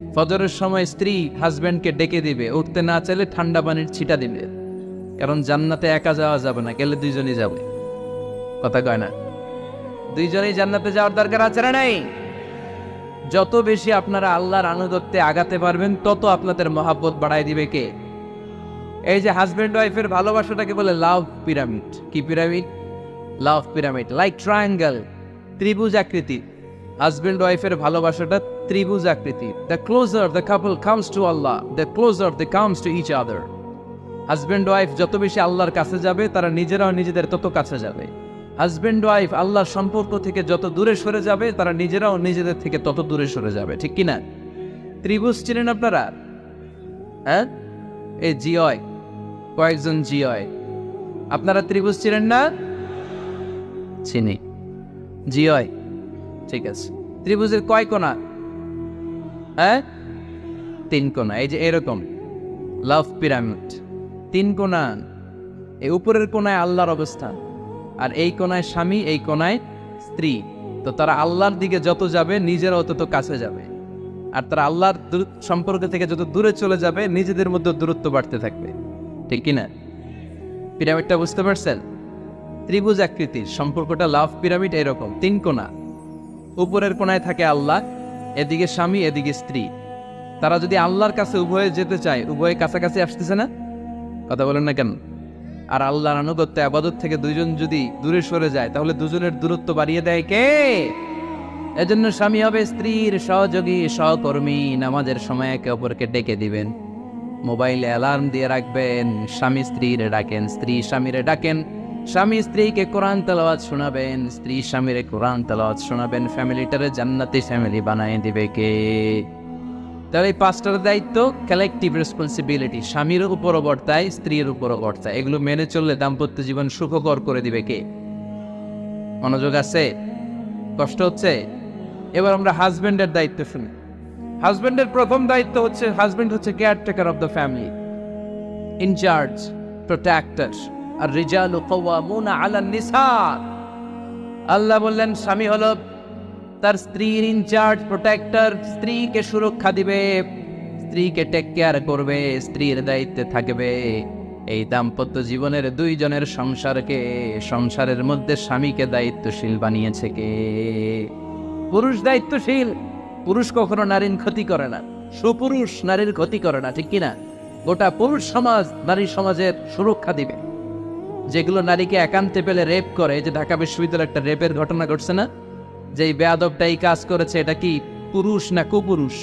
ফজরের সময় স্ত্রী হাজব্যান্ডকে ডেকে দিবে, উঠতে না চাইলে ঠান্ডা পানির ছিটা দিবে, কারণ জান্নাতে একা যাওয়া যাবে না, গেলে দুইজনই যাবে। কথা কয় না? দুইজনেই জান্নাতে যাওয়ার দরকার আছে না নাই? যত বেশি আপনারা আল্লাহর আনুগত্যে আগাতে পারবেন, তত আপনাদের মহাব্বত বাড়ায় দিবে কে? এই যে হাজব্যান্ড ওয়াইফের ভালোবাসাটাকে বলে লাভ পিরামিড। কি pyramid? Love pyramid, like triangle, ত্রিভুজ আকৃতি। হাজব্যান্ড ওয়াইফের ভালোবাসাটা ত্রিভুজ আকৃতি। The closer the couple comes to Allah, the closer they comes to each other. Husband wife যত বেশি আল্লাহর কাছে যাবে, তারা নিজেরাও নিজেদের তত কাছে যাবে। হাজব্যান্ড ওয়াইফ আল্লাহর সম্পর্ক থেকে যত দূরে সরে যাবে, তারা নিজেরাও নিজেদের থেকে তত দূরে সরে যাবে। ঠিক কিনা? ত্রিভুজ চিনেন আপনারা? হ্যাঁ, এই জিওয় কয়েকজন জিওয়, আপনারা ত্রিভুজ চিনেন না? চিনি। জিওয়, ঠিক আছে। ত্রিভুজের কয় কোণা? হ্যাঁ, 3 কোণা। এই যে এরকম লাভ পিরামিড, 3 কোণা। এই উপরের কোণায় আল্লাহর অবস্থান, আর এই কোণায় স্বামী, এই কোণায় স্ত্রী। তো তারা আল্লাহর দিকে যত যাবে, নিজেরাও তত কাছে যাবে। আর তারা আল্লাহর সম্পর্ক থেকে যত দূরে চলে যাবে, নিজেদের মধ্যে দূরত্ব বাড়তে থাকবে। ঠিক কিনা? পিরামিডটা বুঝতে পারছেন? ত্রিভুজ আকৃতির সম্পর্কটা লাভ পিরামিড এরকম, 3 কোণা। উপরের কোণায় থাকে আল্লাহ, এদিকে স্বামী, এদিকে স্ত্রী। তারা যদি আল্লাহর কাছে উভয়ে যেতে চায়, উভয়ে কাছাকাছি আসতেছে না? কথা বলেন না কেন? আর আল্লাহর আনুগত্য আবাদত থেকে দুইজন যদি দূরে সরে যায়, তাহলে দুজনের দূরত্ব বাড়িয়ে দেয় কে? এজন্য স্বামী হবে স্ত্রীর সহযোগী, সহকর্মী। নামাজের সময় একে অপরকে ডেকে দিবেন, মোবাইলে অ্যালার্ম দিয়ে রাখবেন। স্বামী স্ত্রীরে ডাকেন, স্ত্রী স্বামীরে ডাকেন। স্বামী স্ত্রীকে কোরআন তেলাওয়াত শোনাবেন, স্ত্রী স্বামীরে কোরআন তেলাওয়াত শোনাবেন। ফ্যামিলিটারে জান্নাতি ফ্যামিলি বানায় দিবে কে? তাহলে এই 5টার দায়িত্ব কালেকটিভ রেসপন্সিবিলিটি, স্বামীর উপরও বর্তায়, স্ত্রীর উপরও বর্তায়। এগুলো মেনে চললে দাম্পত্য জীবন সুখকর করে দিবে কে? মনোযোগ আছে? কষ্ট হচ্ছে? এবার আমরা হাজবেন্ডের দায়িত্ব শুনি। হাজবেন্ডের প্রথম দায়িত্ব হচ্ছে, হাজবেন্ড হচ্ছে caretaker of the family, in charge, protector. আর রিজালু কাওয়ামুনা আলান নিসা। আল্লাহ বললেন স্বামী হলো তার স্ত্রীর ইনচার্জ, প্রোটেক্টর। স্ত্রীকে সুরক্ষা দিবে, স্ত্রীকে টেক কেয়ার করবে, স্ত্রীর দায়িত্বে থাকবে। এই দাম্পত্য জীবনের দুইজনের সংসারকে, সংসারের মধ্যে স্বামীকে দায়িত্বশীল বানিয়েছে কে? পুরুষ দায়িত্বশীল। পুরুষ কখনো নারীর ক্ষতি করে না, সুপুরুষ নারীর ক্ষতি করে না। ঠিক কিনা? গোটা পুরুষ সমাজ নারী সমাজের সুরক্ষা দিবে। যেগুলো নারীকে একান্তে পেলে রেপ করে, যে ঢাকা বিশ্ববিদ্যালয়ে একটা রেপের ঘটনা ঘটছে না, যে এই বেয়াদবটা এই কাজ করেছে, এটা কি পুরুষ না কুপুরুষ?